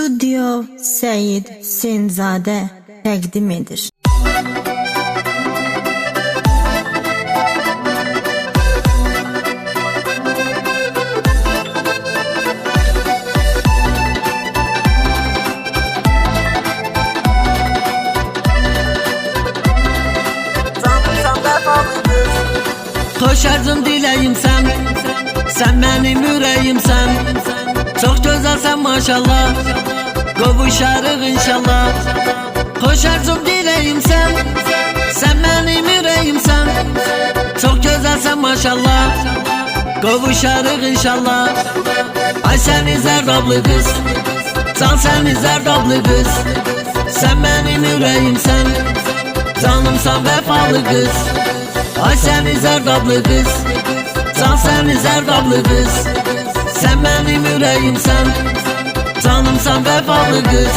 Studio Seyid Senzade təqdim edir. Xoş arzum diləyim sən, sən mənim ürəyimsən. Çox gözəlsən maşallah, qovuşarıq inşallah. Xoş arzum diləyim sən, sən mənim ürəyimsən. Çox gözəlsən maşallah, qovuşarıq inşallah. Ay səni zərdablı qız, can səni zərdablı qız. Sən mənim ürəyimsən, canımsan vəfalı qız. Ay səni zərdablı qız, can səni zərdablı qız. Sən mənim ürəyimsən, canımsan vəfalı qız.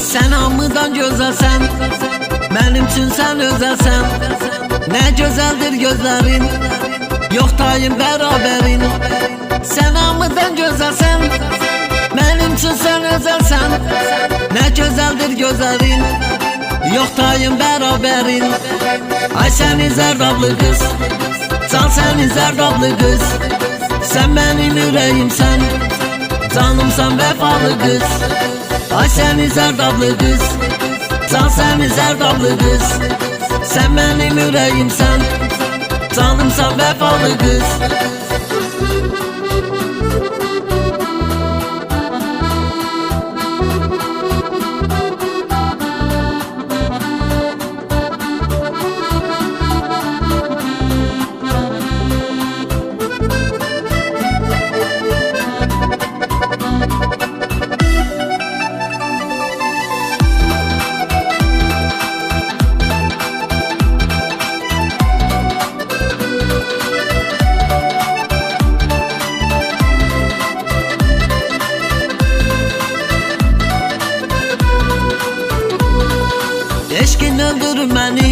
Sən hamıdan gözəlsən, mənim üçün sən özəlsən. Nə gözəldir gözlərin, yox tayın bərabərin. Sən hamıdan gözəlsən, mənim üçün sən özəlsən. Nə gözəldir gözlərin, yox tayın bərabərin. Ay səni zərdablı qız, can səni zərdablı qız. Sən mənim ürəyimsən, canımsan vəfalı qız. Ay səni zərdablı qız, can səni zərdablı qız. Sən mənim ürəyimsən, canımsan vəfalı qız. Eşkin öldürür məni,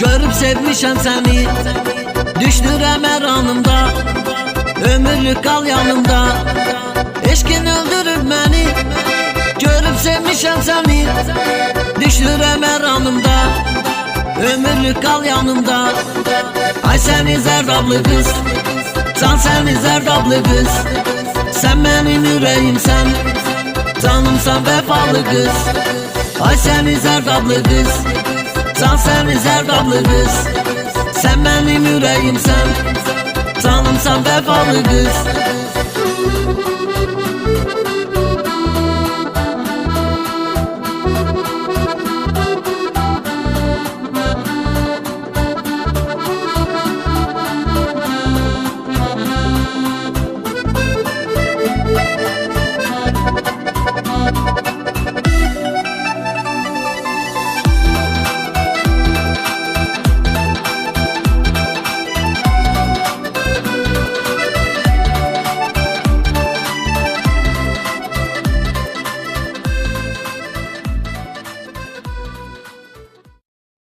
görüb sevmişəm səni. Düşdürəm hər anımda, ömürlük qal yanımda. Eşkin öldürür məni, görüb sevmişəm səni. Düşdürəm hər anımda, ömürlük qal yanımda. Ay səni zərdablı qız, can səni zərdablı qız. Sən mənim ürəyimsən, canımsan vəfalı qız. Ay səni zərdablı qız, can səni zərdablı qız. Sən mənim ürəyimsən, canımsan vəfalı qız.